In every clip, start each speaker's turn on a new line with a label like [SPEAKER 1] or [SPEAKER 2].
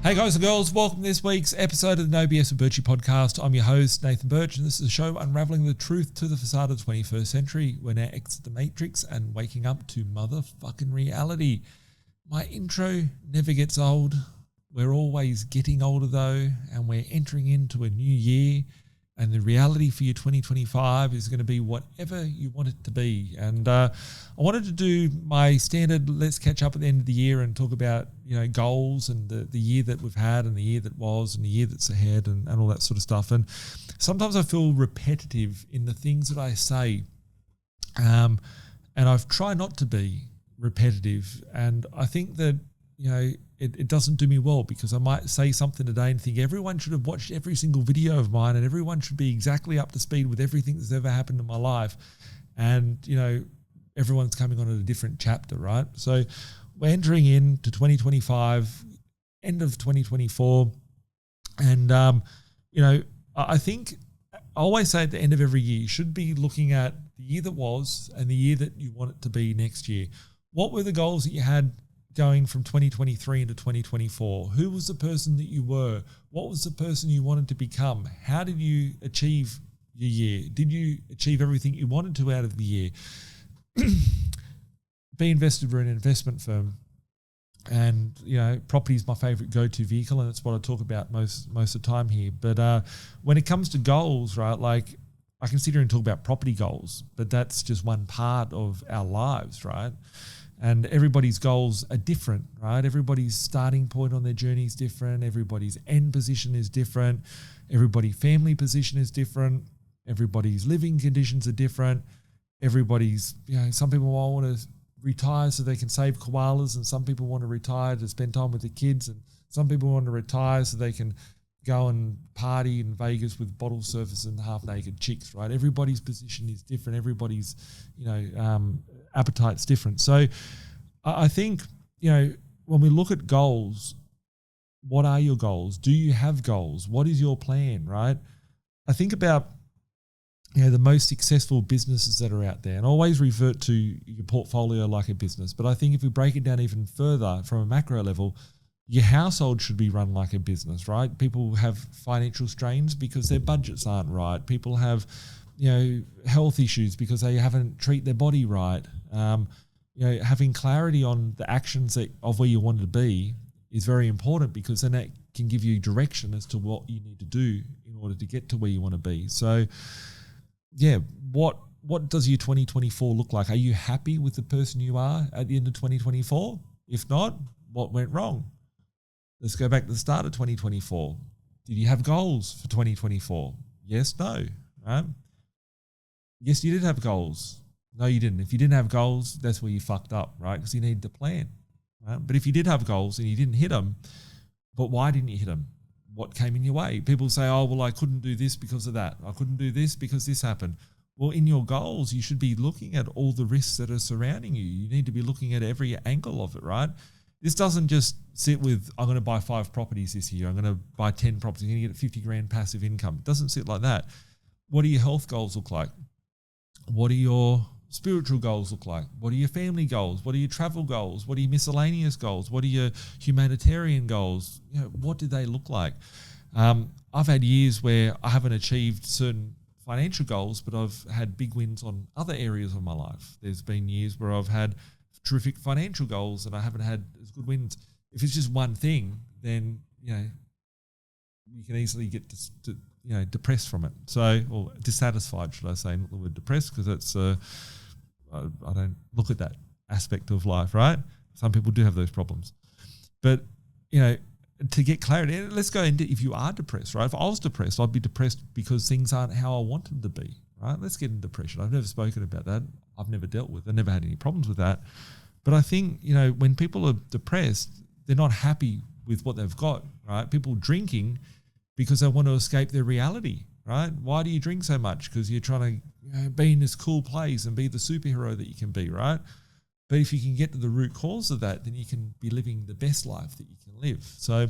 [SPEAKER 1] Hey guys and girls, welcome to this week's episode of the No BS With Birchy podcast. I'm your host, Nathan Birch, and this is a show unraveling the truth to the facade of the 21st century. We're now exit the matrix and waking up to motherfucking reality. My intro never gets old. We're always getting older though, and we're entering into a new year, and the reality for your 2025 is going to be whatever you want it to be. And I wanted to do my standard let's catch up at the end of the year and talk about, goals and the year that we've had and the year that was and the year that's ahead and all that sort of stuff. And sometimes I feel repetitive in the things that I say. And I've tried not to be repetitive. And I think that, it doesn't do me well, because I might say something today and think everyone should have watched every single video of mine and everyone should be exactly up to speed with everything that's ever happened in my life. And, everyone's coming on at a different chapter, right? So we're entering into 2025, end of 2024. And, I think I always say at the end of every year, you should be looking at the year that was and the year that you want it to be next year. What were the goals that you had going from 2023 into 2024? Who was the person that you were? What was the person you wanted to become? How did you achieve your year? Did you achieve everything you wanted to out of the year? B.Invested, we're an investment firm, and property is my favorite go-to vehicle, and it's what I talk about most of the time here. But when it comes to goals, right, like I can sit here and talk about property goals, but that's just one part of our lives, right? And everybody's goals are different, right? Everybody's starting point on their journey is different. Everybody's end position is different. Everybody's family position is different. Everybody's living conditions are different. Everybody's, some people want to retire so they can save koalas, and some people want to retire to spend time with the kids, and some people want to retire so they can go and party in Vegas with bottle surfers and half-naked chicks, right? Everybody's position is different. Everybody's, appetite's different. So I think, when we look at goals, what are your goals? Do you have goals? What is your plan, right? I think about, the most successful businesses that are out there, and always revert to your portfolio like a business. But I think if we break it down even further from a macro level, your household should be run like a business, right? People have financial strains because their budgets aren't right. People have, health issues because they haven't treated their body right. Having clarity on the actions of where you want to be is very important, because then that can give you direction as to what you need to do in order to get to where you want to be. So, what does your 2024 look like? Are you happy with the person you are at the end of 2024? If not, what went wrong? Let's go back to the start of 2024. Did you have goals for 2024? Yes, no, right? Yes, you did have goals. No, you didn't. If you didn't have goals, that's where you fucked up, right? Because you needed to plan, right? But if you did have goals and you didn't hit them, but why didn't you hit them? What came in your way? People say, oh, well, I couldn't do this because of that. I couldn't do this because this happened. Well, in your goals, you should be looking at all the risks that are surrounding you. You need to be looking at every angle of it, right? This doesn't just sit with, I'm going to buy 5 properties this year. I'm going to buy 10 properties. I'm going to get 50 grand passive income. It doesn't sit like that. What do your health goals look like? What are your spiritual goals look like? What are your family goals? What are your travel goals? What are your miscellaneous goals? What are your humanitarian goals? What do they look like? I've had years where I haven't achieved certain financial goals, but I've had big wins on other areas of my life. There's been years where I've had terrific financial goals and I haven't had as good wins. If it's just one thing, then, you can easily get depressed from it. So, or dissatisfied, should I say, not the word depressed, because that's, I don't look at that aspect of life, right? Some people do have those problems. But, to get clarity, let's go into if you are depressed, right? If I was depressed, I'd be depressed because things aren't how I want them to be, right? Let's get into depression. I've never spoken about that. I've never dealt with it. I've never had any problems with that. But I think, when people are depressed, they're not happy with what they've got, right? People drinking because they want to escape their reality, right? Why do you drink so much? Because you're trying to be in this cool place and be the superhero that you can be, right? But if you can get to the root cause of that, then you can be living the best life that you can live. So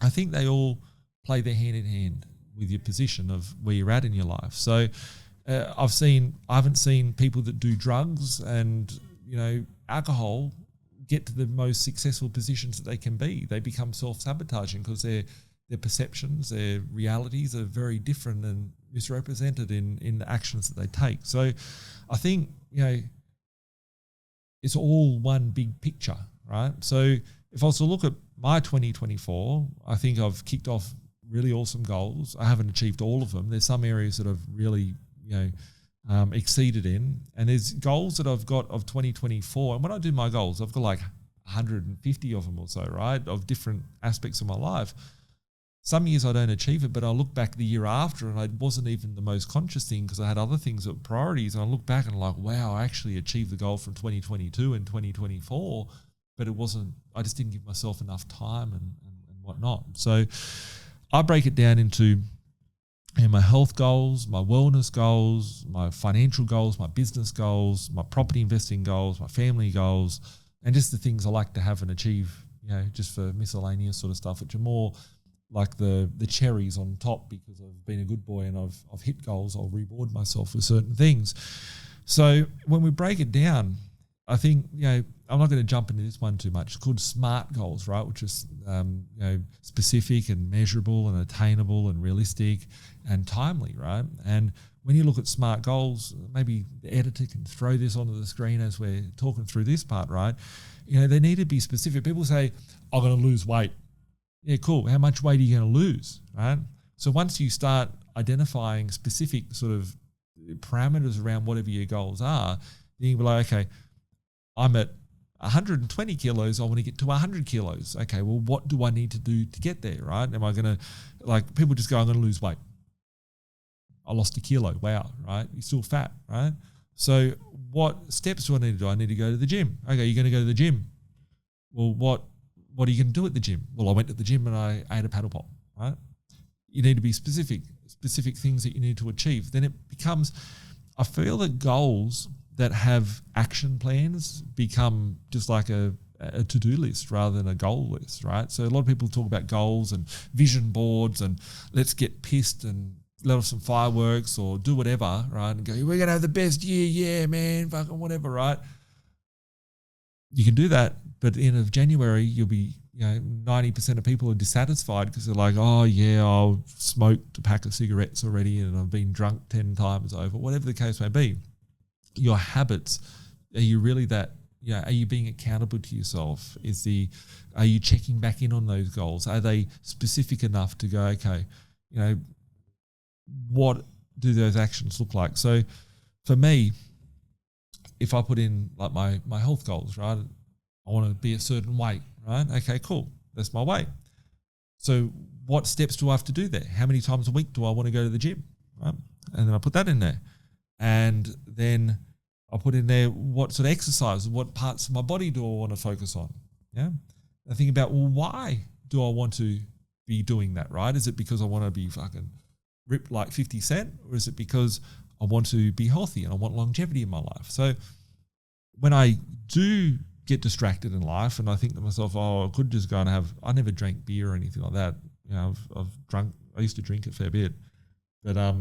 [SPEAKER 1] I think they all play their hand in hand with your position of where you're at in your life. So I haven't seen people that do drugs and, alcohol get to the most successful positions that they can be. They become self-sabotaging because their perceptions, their realities are very different and misrepresented in the actions that they take. So I think, it's all one big picture, right? So if I was to look at my 2024, I think I've kicked off really awesome goals. I haven't achieved all of them. There's some areas that I've really, exceeded in. And there's goals that I've got of 2024. And when I do my goals, I've got like 150 of them or so, right? Of different aspects of my life. Some years I don't achieve it, but I'll look back the year after and I wasn't even the most conscious thing because I had other things that were priorities. And I look back and I'm like, wow, I actually achieved the goal from 2022 and 2024, but I just didn't give myself enough time and whatnot. So I break it down into my health goals, my wellness goals, my financial goals, my business goals, my property investing goals, my family goals, and just the things I like to have and achieve, just for miscellaneous sort of stuff, which are more like the cherries on top because I've been a good boy and I've hit goals. I'll reward myself with certain things. So when we break it down, I think, I'm not going to jump into this one too much. It's called SMART goals, right? Which is, specific and measurable and attainable and realistic and timely, right? And when you look at SMART goals, maybe the editor can throw this onto the screen as we're talking through this part, right? They need to be specific. People say, I'm going to lose weight. Yeah, cool. How much weight are you going to lose, right? So once you start identifying specific sort of parameters around whatever your goals are, then you can be like, okay, I'm at 120 kilos, I want to get to 100 kilos. Okay, well, what do I need to do to get there, right? Am I going to, people just go, I'm going to lose weight. I lost a kilo. Wow, right? You're still fat, right? So what steps do I need to do? I need to go to the gym. Okay, you're going to go to the gym. Well, what are you going to do at the gym? Well, I went to the gym and I ate a paddle pop, right? You need to be specific things that you need to achieve. Then it becomes, I feel that goals that have action plans become just like a to-do list rather than a goal list, right? So a lot of people talk about goals and vision boards and let's get pissed and let off some fireworks or do whatever, right? And go, we're going to have the best year, yeah, man, fucking whatever, right? You can do that, but at the end of January, you'll be, 90% of people are dissatisfied because they're like, oh yeah, I've smoked a pack of cigarettes already and I've been drunk 10 times over, whatever the case may be. Your habits, are you really that, are you being accountable to yourself? Are you checking back in on those goals? Are they specific enough to go, okay, what do those actions look like? So for me, if I put in like my health goals, right? I want to be a certain weight, right? Okay, cool. That's my weight. So what steps do I have to do there? How many times a week do I want to go to the gym, right? And then I put that in there. And then I'll put in there what sort of exercise, what parts of my body do I want to focus on? Yeah. I think about, well, why do I want to be doing that, right? Is it because I want to be fucking ripped like 50 Cent? Or is it because I want to be healthy and I want longevity in my life? So when I do get distracted in life and I think to myself, oh, I could just go and I never drank beer or anything like that. I've drunk, I used to drink a fair bit, but I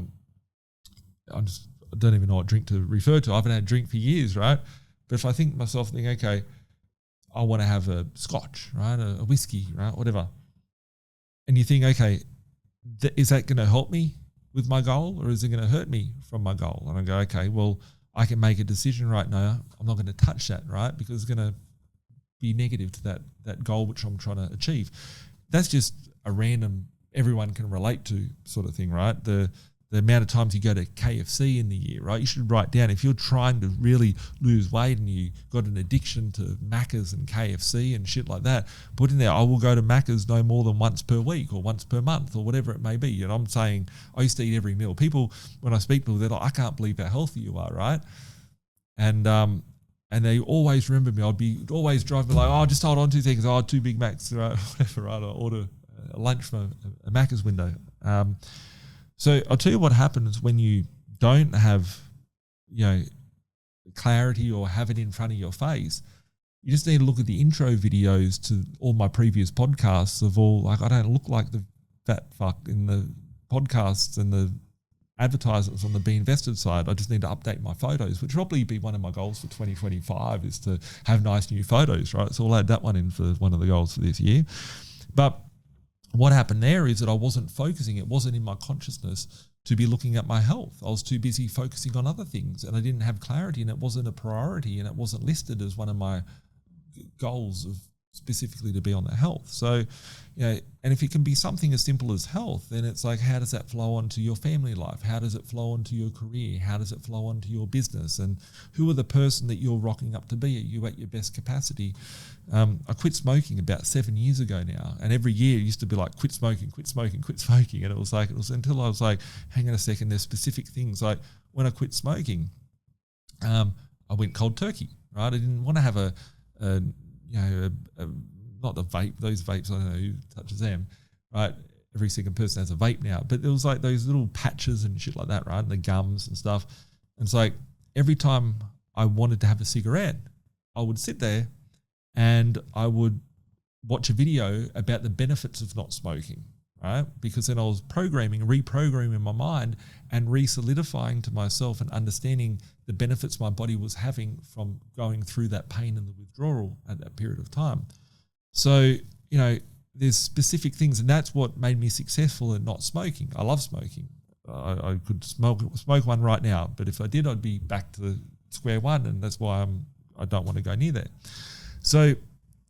[SPEAKER 1] don't even know what drink to refer to. I haven't had a drink for years, right? But if I think to myself, okay, I want to have a scotch, right? A whiskey, right? Whatever. And you think, okay, is that going to help me with my goal or is it going to hurt me from my goal? And I go, okay, well, I can make a decision right now. I'm not going to touch that, right? Because it's going to be negative to that goal which I'm trying to achieve. That's just a random, everyone can relate to sort of thing, right? The amount of times you go to KFC in the year, right? You should write down if you're trying to really lose weight and you got an addiction to Macca's and KFC and shit like that, put in there, I will go to Macca's no more than once per week or once per month or whatever it may be. And I'm saying I used to eat every meal. People, when I speak to people, they're like, I can't believe how healthy you are, right? And they always remember me. I'd be always driving like, oh, just hold on 2 seconds. Oh, 2 Big Macs, right? Whatever, right? I order a lunch from a Macca's window. So I'll tell you what happens when you don't have, clarity or have it in front of your face. You just need to look at the intro videos to all my previous podcasts of all, like, I don't look like the fat fuck in the podcasts and the advertisements on the B.Invested side. I just need to update my photos, which will probably be one of my goals for 2025 is to have nice new photos, right? So I'll add that one in for one of the goals for this year. But what happened there is that I wasn't focusing. It wasn't in my consciousness to be looking at my health. I was too busy focusing on other things, and I didn't have clarity, and it wasn't a priority, and it wasn't listed as one of my goals of specifically to be on the health. So, and if it can be something as simple as health, then it's like, how does that flow onto your family life? How does it flow onto your career? How does it flow onto your business? And who are the person that you're rocking up to be? Are you at your best capacity? I quit smoking about 7 years ago now, and every year it used to be like, quit smoking, quit smoking, quit smoking. And it was until I was like, hang on a second, there's specific things. Like when I quit smoking, I went cold turkey, right? I didn't want to have not the vape, those vapes, I don't know who touches them, right? Every second person has a vape now, but there was like those little patches and shit like that, right? And the gums and stuff. And it's like every time I wanted to have a cigarette, I would sit there and I would watch a video about the benefits of not smoking, right? Because then I was reprogramming my mind and re-solidifying to myself and understanding the benefits my body was having from going through that pain and the withdrawal at that period of time. So, there's specific things, and that's what made me successful in not smoking. I love smoking. I could smoke one right now, but if I did, I'd be back to square one, and that's why I don't want to go near there. So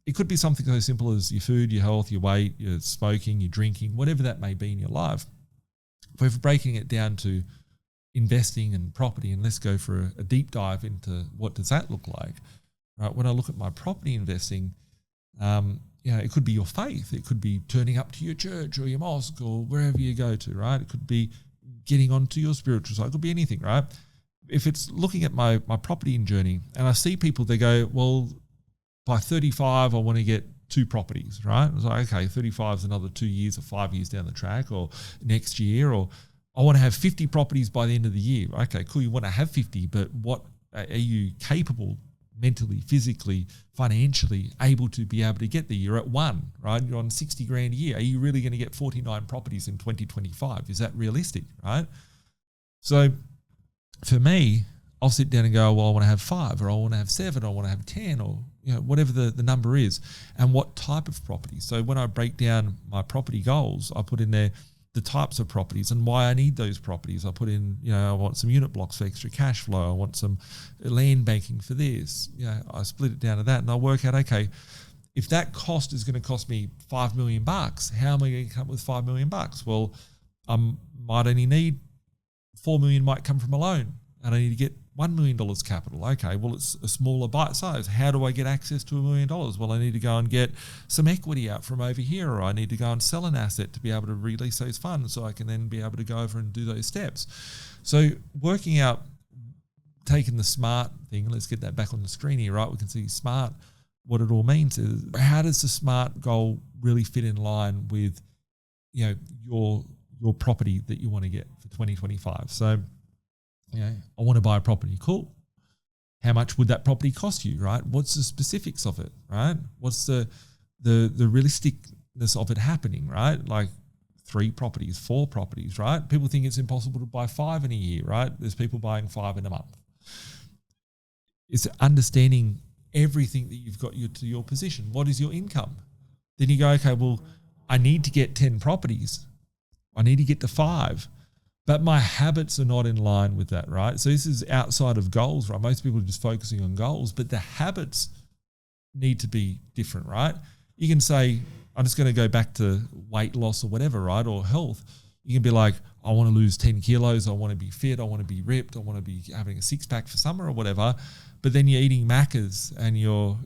[SPEAKER 1] it could be something so simple as your food, your health, your weight, your smoking, your drinking, whatever that may be in your life. If we're breaking it down to investing and property, and let's go for a deep dive into what does that look like, right? When I look at my property investing, it could be your faith. It could be turning up to your church or your mosque or wherever you go to, right? It could be getting onto your spiritual side. It could be anything, right? If it's looking at my property journey, and I see people, they go, well, by 35, I want to get 2 properties, right? It's like, okay, 35 is another 2 years or 5 years down the track, or next year, or I want to have 50 properties by the end of the year. Okay, cool. You want to have 50, but what are you capable mentally, physically, financially able to be able to get there? You're at 1, right? You're on 60 grand a year. Are you really going to get 49 properties in 2025? Is that realistic, right? So for me, I'll sit down and go, well, I want to have 5, or I want to have 7, or I want to have 10, or whatever the number is, and what type of property. So when I break down my property goals, I put in there the types of properties and why I need those properties. I put in, I want some unit blocks for extra cash flow. I want some land banking for this. I split it down to that, and I work out, okay, if that cost is going to cost me $5 million, how am I going to come up with $5 million? Well, I might only need $4 million might come from a loan, and I need to get $1 million capital. Okay, well, it's a smaller bite size. How do I get access to $1 million? Well, I need to go and get some equity out from over here, or I need to go and sell an asset to be able to release those funds so I can then be able to go over and do those steps. So working out, taking the SMART thing, let's get that back on the screen here, right? We can see SMART, what it all means is, how does the SMART goal really fit in line with, your property that you want to get for 2025? So, I want to buy a property. Cool. How much would that property cost you, right? What's the specifics of it, right? What's the realisticness of it happening, right? Like 3 properties, 4 properties, right? People think it's impossible to buy 5 in a year, right? There's people buying 5 in a month. It's understanding everything that you've got to your position. What is your income? Then you go, okay, well, I need to get 10 properties. I need to get to 5. But my habits are not in line with that, right? So this is outside of goals, right? Most people are just focusing on goals, but the habits need to be different, right? You can say, I'm just going to go back to weight loss or whatever, right? Or health. You can be like, I want to lose 10 kilos. I want to be fit. I want to be ripped. I want to be having a 6-pack for summer or whatever. But then you're eating Maccas and you're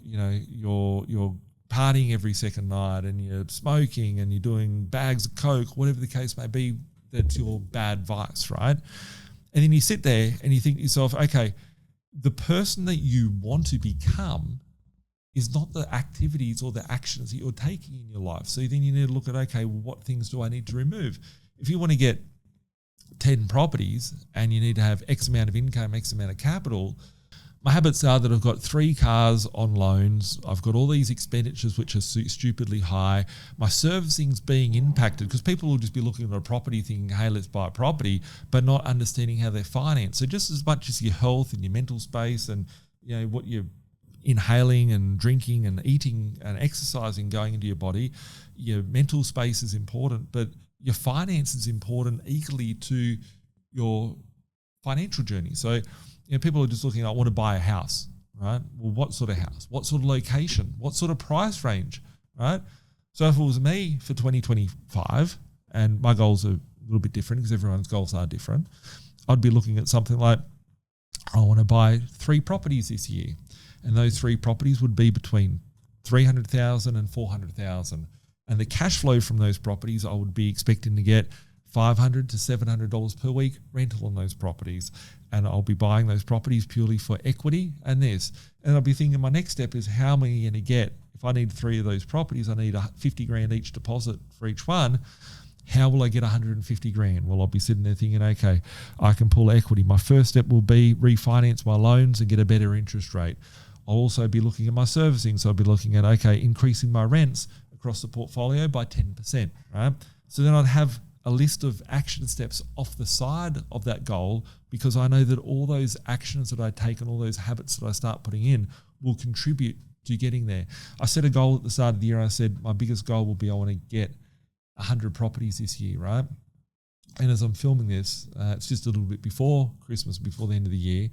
[SPEAKER 1] partying every second night and you're smoking and you're doing bags of Coke, whatever the case may be. That's your bad vice, right? And then you sit there and you think to yourself, okay, the person that you want to become is not the activities or the actions that you're taking in your life. So then you need to look at, okay, well, what things do I need to remove? If you want to get 10 properties and you need to have X amount of income, X amount of capital, my habits are that I've got 3 cars on loans. I've got all these expenditures which are stupidly high. My servicing's being impacted because people will just be looking at a property thinking, hey, let's buy a property, but not understanding how they're financed. So just as much as your health and your mental space and what you're inhaling and drinking and eating and exercising going into your body, your mental space is important, but your finance is important equally to your financial journey. So people are just looking, I want to buy a house, right? Well, what sort of house? What sort of location? What sort of price range, right? So if it was me for 2025, and my goals are a little bit different because everyone's goals are different, I'd be looking at something like, I want to buy 3 properties this year. And those 3 properties would be between 300,000 and 400,000. And the cash flow from those properties, I would be expecting to get $500 to $700 per week rental on those properties. And I'll be buying those properties purely for equity and this. And I'll be thinking my next step is how am I going to get, if I need 3 of those properties, I need $50,000 each deposit for each one. How will I get $150,000? Well, I'll be sitting there thinking, okay, I can pull equity. My first step will be refinance my loans and get a better interest rate. I'll also be looking at my servicing. So I'll be looking at, okay, increasing my rents across the portfolio by 10%, right? So then I'd have a list of action steps off the side of that goal because I know that all those actions that I take and all those habits that I start putting in will contribute to getting there. I set a goal at the start of the year. I said my biggest goal will be I want to get 100 properties this year, right? And as I'm filming this, it's just a little bit before Christmas, before the end of the year.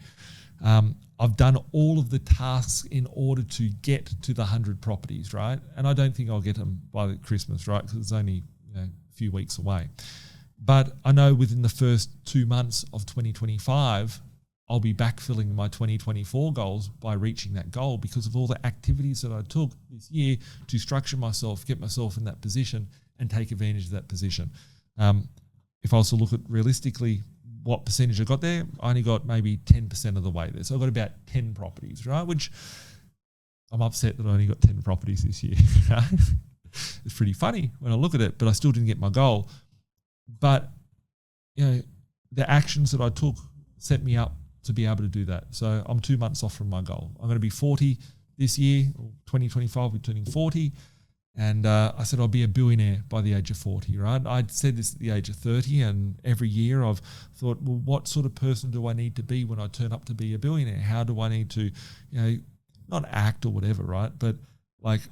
[SPEAKER 1] I've done all of the tasks in order to get to the 100 properties, right? And I don't think I'll get them by Christmas, right? Because it's only a few weeks away. But I know within the first 2 months of 2025, I'll be backfilling my 2024 goals by reaching that goal because of all the activities that I took this year to structure myself, get myself in that position and take advantage of that position. If I was to look at realistically what percentage I got there, I only got maybe 10% of the way there. So I got about 10 properties, right? Which I'm upset that I only got 10 properties this year, right? It's pretty funny when I look at it, but I still didn't get my goal. But, the actions that I took set me up to be able to do that. So I'm 2 months off from my goal. I'm going to be 40 this year, 2025, I'll be turning 40. And I said I'll be a billionaire by the age of 40, right? I'd said this at the age of 30, and every year I've thought, well, what sort of person do I need to be when I turn up to be a billionaire? How do I need to, not act or whatever, right? But like,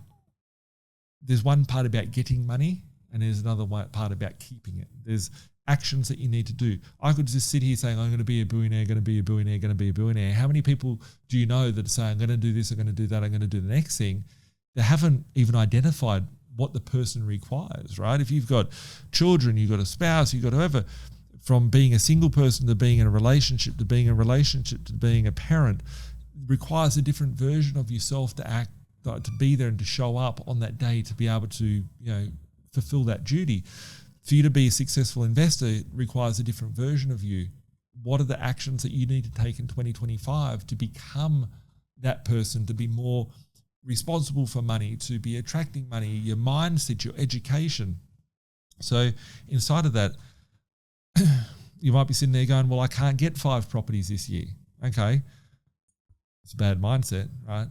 [SPEAKER 1] there's one part about getting money and there's another part about keeping it. There's actions that you need to do. I could just sit here saying, I'm going to be a billionaire, going to be a billionaire, going to be a billionaire. How many people do you know that are saying, I'm going to do this, I'm going to do that, I'm going to do the next thing? They haven't even identified what the person requires, right? If you've got children, you've got a spouse, you've got whoever, from being a single person to being in a relationship to being a parent, requires a different version of yourself to act, to be there and to show up on that day to be able to, fulfill that duty. For you to be a successful investor, it requires a different version of you. What are the actions that you need to take in 2025 to become that person, to be more responsible for money, to be attracting money, your mindset, your education? So inside of that, you might be sitting there going, well, I can't get 5 properties this year. Okay. It's a bad mindset, right?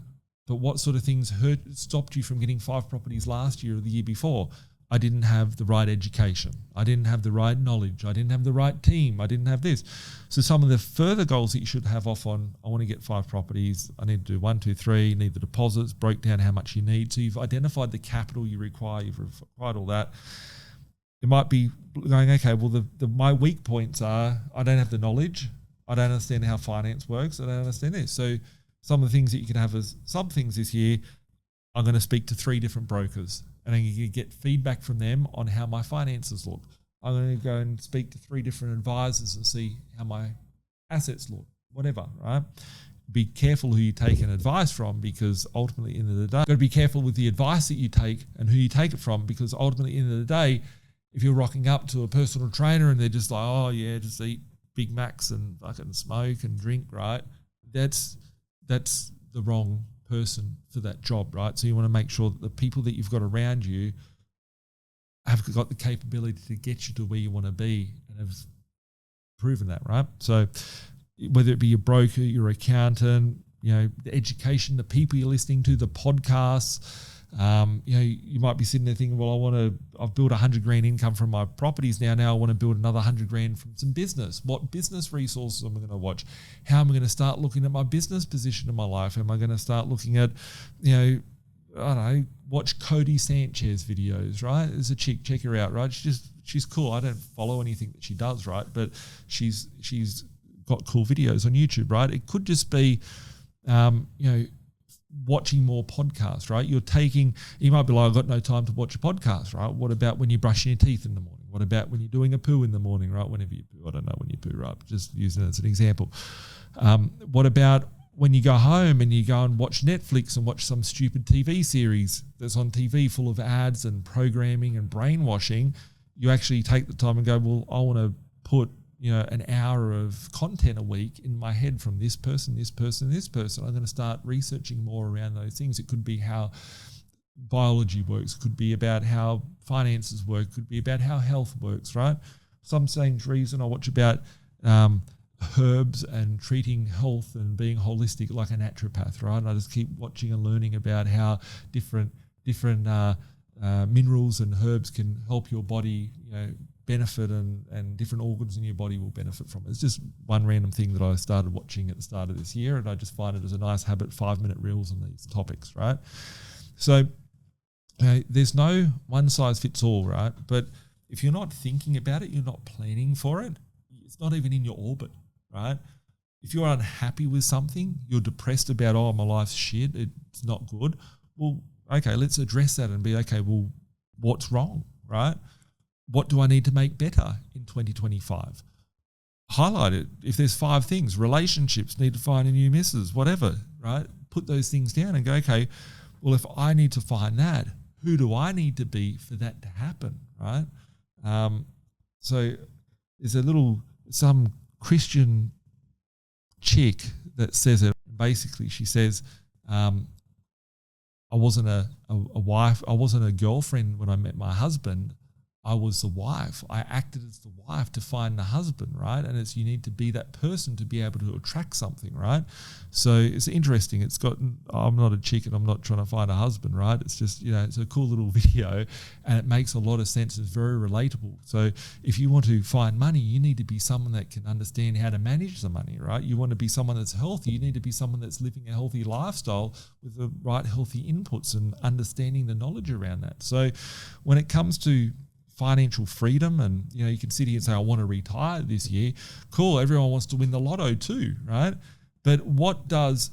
[SPEAKER 1] But what sort of things stopped you from getting 5 properties last year or the year before? I didn't have the right education. I didn't have the right knowledge. I didn't have the right team. I didn't have this. So some of the further goals that you should have off on, I want to get 5 properties. I need to do 1, 2, 3, need the deposits, broke down how much you need. So you've identified the capital you require. You've required all that. It might be going, okay, well, my weak points are I don't have the knowledge. I don't understand how finance works. I don't understand this. So some of the things that you can have as some things this year, I'm going to speak to 3 different brokers and I'm going to get feedback from them on how my finances look. I'm going to go and speak to 3 different advisors and see how my assets look, whatever, right? Be careful who you take an advice from, because ultimately, in the end of the day, you've got to be careful with the advice that you take and who you take it from, because ultimately, in the end of the day, if you're rocking up to a personal trainer and they're just like, oh yeah, just eat Big Macs and fucking smoke and drink, right? That's the wrong person for that job, right? So you want to make sure that the people that you've got around you have got the capability to get you to where you want to be and have proven that, right? So whether it be your broker, your accountant, the education, the people you're listening to, the podcasts. You might be sitting there thinking, well, I've built $100,000 income from my properties now. Now I want to build another $100,000 from some business. What business resources am I going to watch? How am I going to start looking at my business position in my life? Am I going to start looking at, I don't know, watch Cody Sanchez videos, right? There's a chick, check her out, right? She's cool. I don't follow anything that she does, right? But she's got cool videos on YouTube, right? It could just be, watching more podcasts, right? You might be like, I've got no time to watch a podcast, right? What about when you're brushing your teeth in the morning? What about when you're doing a poo in the morning, right? Whenever you poo, I don't know when you poo, right? Just using it as an example. What about when you go home and you go and watch Netflix and watch some stupid TV series that's on TV full of ads and programming and brainwashing? You actually take the time and go, well, I want to put an hour of content a week in my head from this person, this person, this person. I'm going to start researching more around those things. It could be how biology works. It could be about how finances work. It could be about how health works, right? Some strange reason I watch about herbs and treating health and being holistic like a naturopath, right? And I just keep watching and learning about how different minerals and herbs can help your body, benefit and different organs in your body will benefit from it. It's just one random thing that I started watching at the start of this year, and I just find it as a nice habit, 5-minute reels on these topics, right? So there's no one size fits all, right? But if you're not thinking about it, you're not planning for it, it's not even in your orbit, right? If you're unhappy with something, you're depressed about, oh, my life's shit, it's not good. Well, okay, let's address that and be, okay, well, what's wrong, right? What do I need to make better in 2025? Highlight it. If there's 5 things, relationships, need to find a new missus, whatever, right? Put those things down and go, okay, well, if I need to find that, who do I need to be for that to happen, right? So there's some Christian chick that says it. Basically, she says, I wasn't a wife, I wasn't a girlfriend when I met my husband. I was the wife. I acted as the wife to find the husband, right? And you need to be that person to be able to attract something, right? So it's interesting. I'm not a chick and I'm not trying to find a husband, right? It's just, it's a cool little video and it makes a lot of sense. It's very relatable. So if you want to find money, you need to be someone that can understand how to manage the money, right? You want to be someone that's healthy. You need to be someone that's living a healthy lifestyle with the right healthy inputs and understanding the knowledge around that. So when it comes to financial freedom, and you can sit here and say, I want to retire this year. Cool, everyone wants to win the lotto too, right? But what does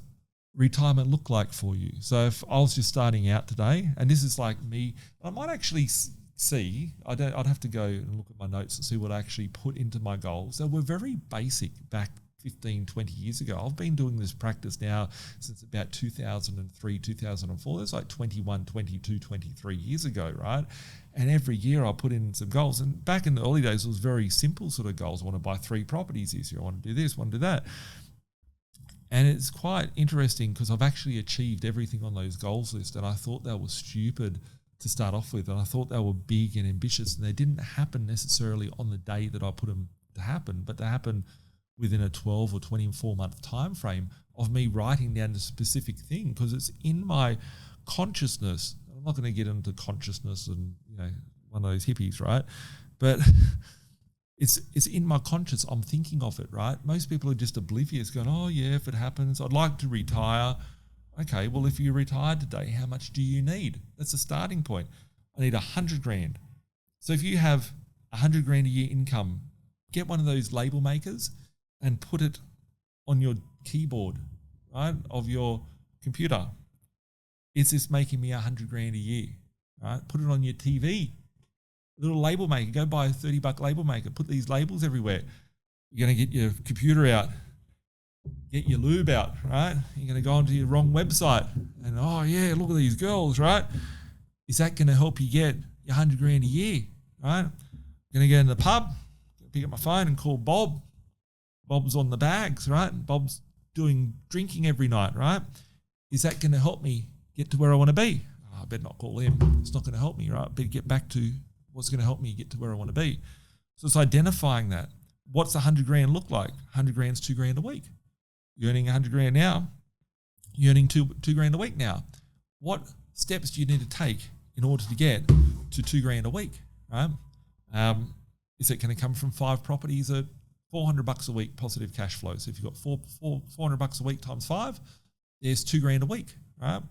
[SPEAKER 1] retirement look like for you? So if I was just starting out today, and this is like me, I might actually see, I'd have to go and look at my notes and see what I actually put into my goals. So we're very basic back 15, 20 years ago. I've been doing this practice now since about 2003, 2004. That's like 21, 22, 23 years ago, right? And every year I put in some goals. And back in the early days, it was very simple sort of goals. I want to buy 3 properties this year. I want to do this, I want to do that. And it's quite interesting because I've actually achieved everything on those goals list. And I thought that was stupid to start off with. And I thought they were big and ambitious. And they didn't happen necessarily on the day that I put them to happen, but they happened within a 12 or 24 month time frame of me writing down the specific thing, because it's in my consciousness. I'm not going to get into consciousness and one of those hippies, right? But it's in my conscious. I'm thinking of it, right? Most people are just oblivious, going, oh yeah, if it happens, I'd like to retire. Okay, well, if you retired today, how much do you need? That's a starting point. I need $100,000. So if you have $100,000 a year income, get one of those label makers and put it on your keyboard, right, of your computer. Is this making me $100,000 a year? Right? Put it on your TV. A little label maker. Go buy a $30 label maker. Put these labels everywhere. You're going to get your computer out. Get your lube out, right? You're going to go onto your wrong website and, oh yeah, look at these girls, right? Is that going to help you get your $100,000 a year, right? I'm going to go in the pub, pick up my phone and call Bob. Bob's on the bags, right? Bob's doing drinking every night, right? Is that going to help me get to where I want to be? Oh, I better not call him. It's not going to help me, right? I better get back to what's going to help me get to where I want to be. So it's identifying that. What's $100,000 look like? $100,000 is $2,000 a week. You're earning $100,000 now. You're earning two grand a week now. What steps do you need to take in order to get to 2 grand a week, right? Is it going to come from 5 properties at $400 a week positive cash flow? So if you've got $400 a week times 5, there's 2 grand a week, right?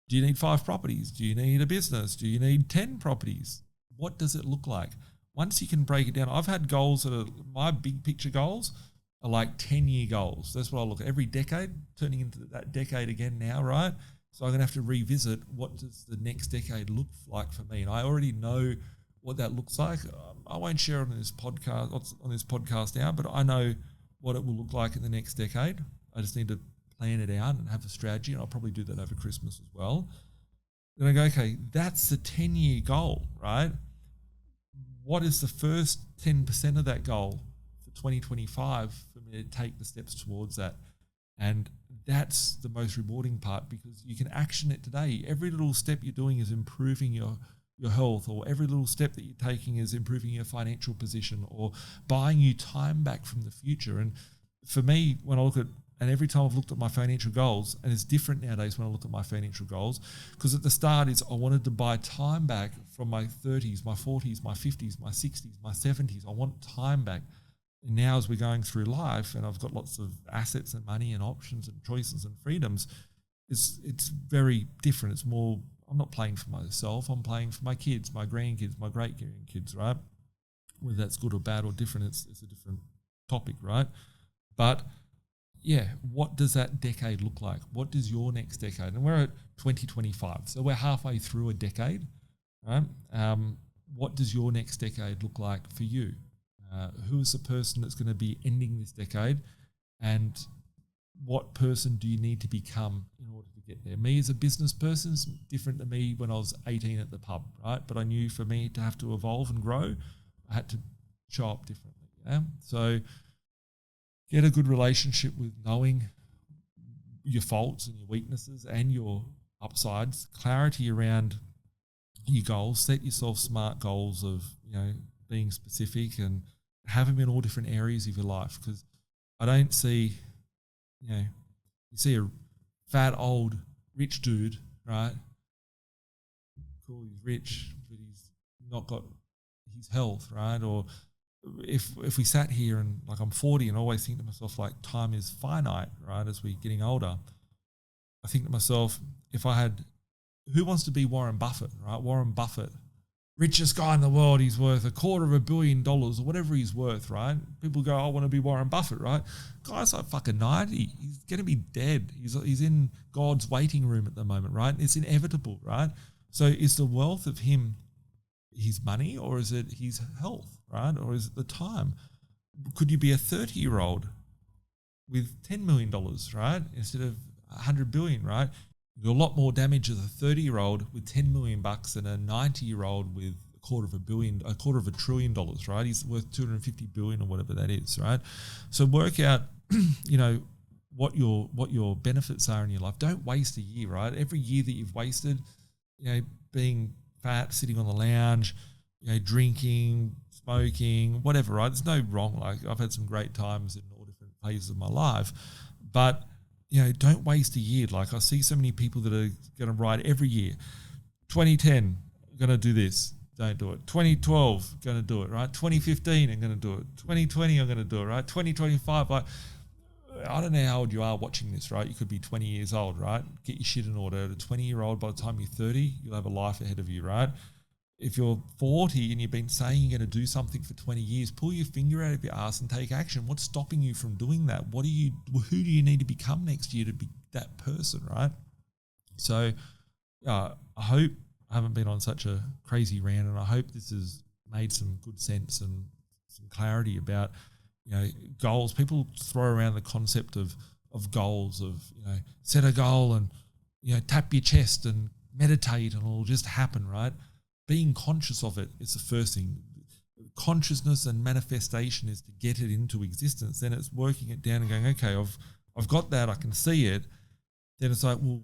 [SPEAKER 1] Do you need 5 properties? Do you need a business? Do you need 10 properties? What does it look like? Once you can break it down, I've had goals that are, my big picture goals are like 10-year goals. That's what I look at every decade, turning into that decade again now, right? So I'm going to have to revisit what does the next decade look like for me. And I already know what that looks like. I won't share it on this podcast now, but I know what it will look like in the next decade. I just need to plan it out and have a strategy, and I'll probably do that over Christmas as well. Then I go, okay, that's the 10-year goal, right? What is the first 10% of that goal for 2025 for me to take the steps towards that? And that's the most rewarding part, because you can action it today. Every little step you're doing is improving your health, or every little step that you're taking is improving your financial position or buying you time back from the future. And for me, when I look at, and every time I've looked at my financial goals, and it's different nowadays when I look at my financial goals, because at the start I wanted to buy time back from my 30s, my 40s, my 50s, my 60s, my 70s. I want time back. And now as we're going through life and I've got lots of assets and money and options and choices and freedoms, it's very different. It's more, I'm not playing for myself, I'm playing for my kids, my grandkids, my great-grandkids, right? Whether that's good or bad or different, it's a different topic, right? But yeah, what does that decade look like? What does your next decade? And we're at 2025, so we're halfway through a decade, right? What does your next decade look like for you? Who is the person that's going to be ending this decade, and what person do you need to become in order to get there? Me as a business person is different to me when I was 18 at the pub, right? But I knew for me to have to evolve and grow, I had to show up differently. Yeah? So get a good relationship with knowing your faults and your weaknesses and your upsides, clarity around your goals, set yourself smart goals of, being specific, and have them in all different areas of your life. Because I don't see, you see a fat old rich dude, right? Cool, he's rich, but he's not got his health, right? Or if we sat here and like I'm 40 and I always think to myself like time is finite, right? As we're getting older, I think to myself, who wants to be Warren Buffett, right? Warren Buffett, richest guy in the world, he's worth $250 million or whatever he's worth, right? People go, I want to be Warren Buffett, right? Guy's like fucking 90. He's going to be dead. He's in God's waiting room at the moment, right? It's inevitable, right? So is the wealth of him his money, or is it his health, right? Or is it the time? Could you be a 30-year-old with $10 million, right? Instead of $100 billion, right? You do a lot more damage as a 30-year-old with $10 million than a 90-year-old with $250 billion, right? He's worth $250 billion or whatever that is, right? So work out, what your benefits are in your life. Don't waste a year, right? Every year that you've wasted, being fat, sitting on the lounge, drinking, smoking, whatever, right? There's no wrong. Like I've had some great times in all different phases of my life, but don't waste a year. Like I see so many people that are going to write every year, 2010, going to do this, don't do it. 2012, going to do it, right? 2015, I'm going to do it. 2020, I'm going to do it, right? 2025, like, I don't know how old you are watching this, right? You could be 20 years old, right? Get your shit in order. At a 20-year-old, by the time you're 30, you'll have a life ahead of you, right? If you're 40 and you've been saying you're going to do something for 20 years, pull your finger out of your ass and take action. What's stopping you from doing that? Who do you need to become next year to be that person, right? So I hope I haven't been on such a crazy rant, and I hope this has made some good sense and some clarity about goals. People throw around the concept of goals, of set a goal and tap your chest and meditate and it'll just happen, right? Being conscious of it is the first thing. Consciousness and manifestation is to get it into existence. Then it's working it down and going, okay, I've got that, I can see it. Then it's like, well,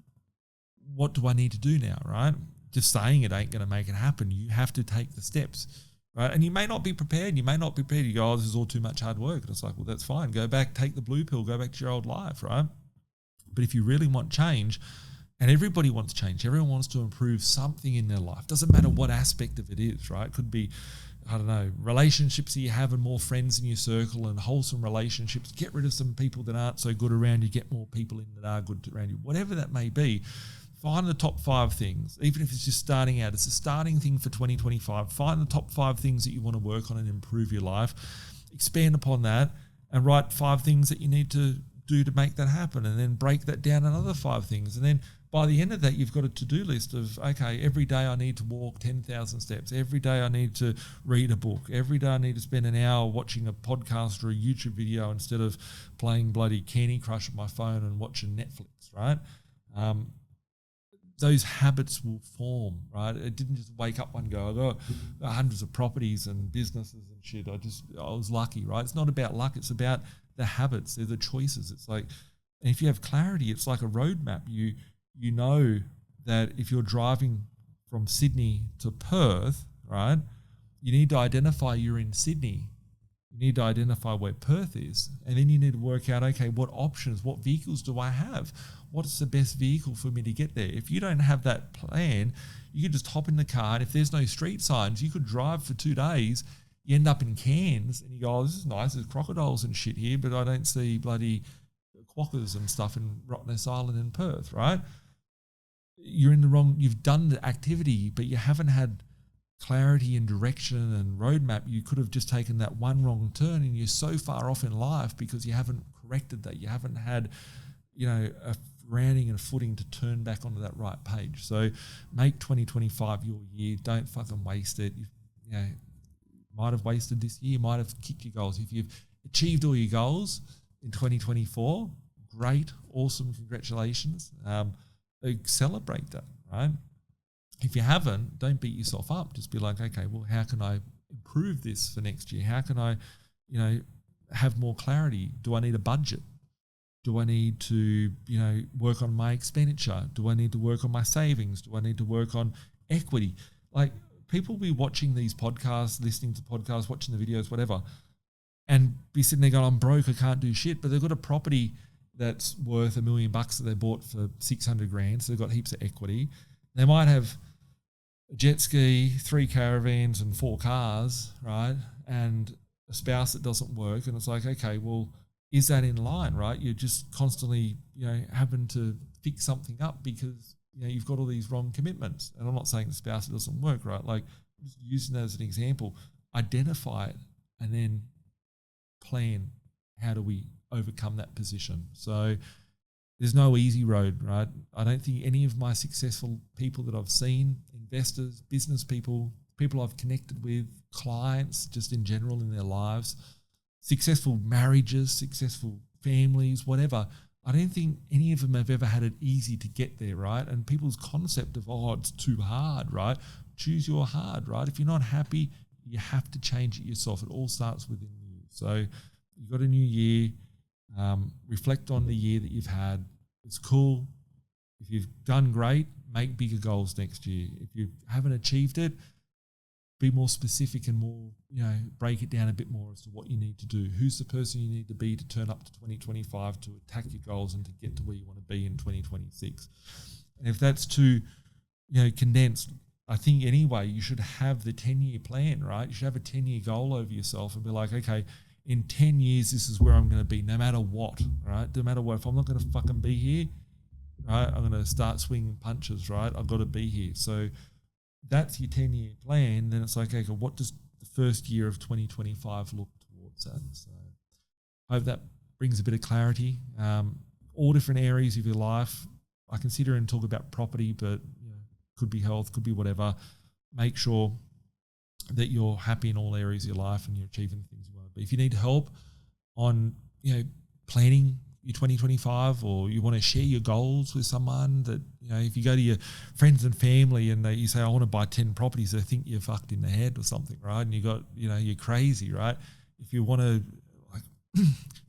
[SPEAKER 1] what do I need to do now, right? Just saying it ain't going to make it happen. You have to take the steps, right? And you may not be prepared. You may not be prepared. You go, oh, this is all too much hard work. And it's like, well, that's fine. Go back, take the blue pill, go back to your old life, right? But if you really want change, and everybody wants change, everyone wants to improve something in their life. Doesn't matter what aspect of it is, right? It could be, I don't know, relationships that you have and more friends in your circle and wholesome relationships. Get rid of some people that aren't so good around you. Get more people in that are good around you. Whatever that may be, find the top 5 things, even if it's just starting out. It's a starting thing for 2025. Find the top 5 things that you want to work on and improve your life. Expand upon that and write 5 things that you need to do to make that happen, and then break that down another 5 things. And then by the end of that, you've got a to-do list of, okay, every day I need to walk 10,000 steps. Every day I need to read a book. Every day I need to spend an hour watching a podcast or a YouTube video instead of playing bloody Candy Crush on my phone and watching Netflix, right? Those habits will form, right? It didn't just wake up one go, I got hundreds of properties and businesses and shit. I was lucky, right? It's not about luck. It's about the habits. They're the choices. It's like, and if you have clarity, it's like a roadmap. You know that if you're driving from Sydney to Perth, right, you need to identify you're in Sydney. You need to identify where Perth is. And then you need to work out, okay, what options, what vehicles do I have? What's the best vehicle for me to get there? If you don't have that plan, you could just hop in the car, and if there's no street signs, you could drive for 2 days. You end up in Cairns, and you go, oh, this is nice. There's crocodiles and shit here, but I don't see bloody quokkas and stuff in Rottnest Island in Perth, right? You're in the wrong, you've done the activity, but you haven't had clarity and direction and roadmap. You could have just taken that one wrong turn, and you're so far off in life because you haven't corrected that. You haven't had, a grounding and a footing to turn back onto that right page. So make 2025 your year. Don't fucking waste it. You might have wasted this year, might have kicked your goals. If you've achieved all your goals in 2024, great, awesome, congratulations. Celebrate that, right? If you haven't, don't beat yourself up. Just be like, okay, well, how can I improve this for next year? How can I, have more clarity? Do I need a budget? Do I need to, work on my expenditure? Do I need to work on my savings? Do I need to work on equity? Like, people will be watching these podcasts, listening to podcasts, watching the videos, whatever, and be sitting there going, I'm broke, I can't do shit. But they've got a property that's worth $1 million that they bought for 600 grand. So they've got heaps of equity. They might have a jet ski, 3 caravans and 4 cars, right? And a spouse that doesn't work. And it's like, okay, well, is that in line, right? You're just constantly, having to fix something up because, you've got all these wrong commitments. And I'm not saying the spouse that doesn't work, right? Like, just using that as an example, identify it and then plan, how do we overcome that position? So there's no easy road, right? I don't think any of my successful people that I've seen, investors, business people, people I've connected with, clients just in general in their lives, successful marriages, successful families, whatever, I don't think any of them have ever had it easy to get there, right? And people's concept of, oh, it's too hard, right? Choose your hard, right? If you're not happy, you have to change it yourself. It all starts within you. So you've got a new year. Reflect on the year that you've had. It's cool. If you've done great, make bigger goals next year. If you haven't achieved it, be more specific and more, break it down a bit more as to what you need to do. Who's the person you need to be to turn up to 2025 to attack your goals and to get to where you want to be in 2026? And if that's too, condensed, I think anyway, you should have the 10-year plan, right? You should have a 10-year goal over yourself and be like, okay, in 10 years, this is where I'm going to be, no matter what, right? No matter what. If I'm not going to fucking be here, right, I'm going to start swinging punches, right? I've got to be here. So that's your 10-year plan. Then it's like, okay, what does the first year of 2025 look towards that? So I hope that brings a bit of clarity. All different areas of your life. I can sit here and talk about property, but could be health, could be whatever. Make sure that you're happy in all areas of your life and you're achieving the things you want to be. If you need help on, planning your 2025, or you want to share your goals with someone that, if you go to your friends and family and you say, I want to buy 10 properties, they think you're fucked in the head or something, right? And you got, you're crazy, right? If you want to,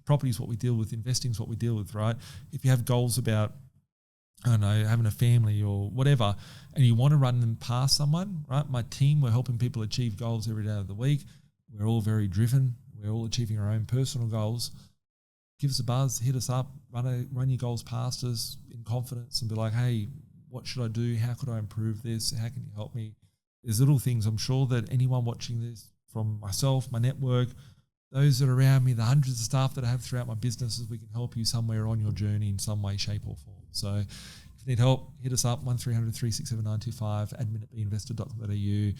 [SPEAKER 1] property is what we deal with, investing is what we deal with, right? If you have goals about, I don't know, having a family or whatever, and you want to run them past someone, right? My team, we're helping people achieve goals every day of the week. We're all very driven. We're all achieving our own personal goals. Give us a buzz, hit us up. run your goals past us in confidence and be like, hey, what should I do? How could I improve this? How can you help me? There's little things. I'm sure that anyone watching this, from myself, my network, those that are around me, the hundreds of staff that I have throughout my businesses, we can help you somewhere on your journey in some way, shape or form. So if you need help, hit us up, 1300 367 925, admin at B.Invested.com.au,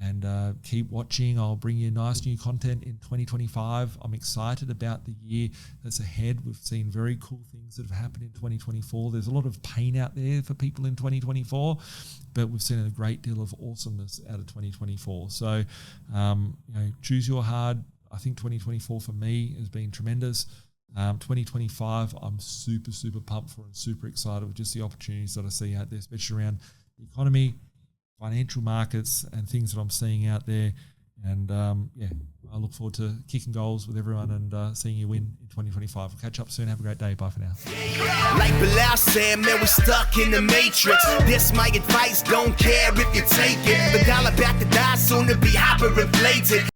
[SPEAKER 1] and keep watching. I'll bring you nice new content in 2025. I'm excited about the year that's ahead. We've seen very cool things that have happened in 2024. There's a lot of pain out there for people in 2024, but we've seen a great deal of awesomeness out of 2024. So, choose your hard. I think 2024 for me has been tremendous. 2025, I'm super, super pumped for and super excited with just the opportunities that I see out there, especially around the economy, financial markets, and things that I'm seeing out there. And I look forward to kicking goals with everyone and seeing you win in 2025. We'll catch up soon. Have a great day. Bye for now.
[SPEAKER 2] Like Bilal said, man, we're stuck in the matrix. This my advice, don't care if you take it. The dollar back to die, soon to be hyperinflated.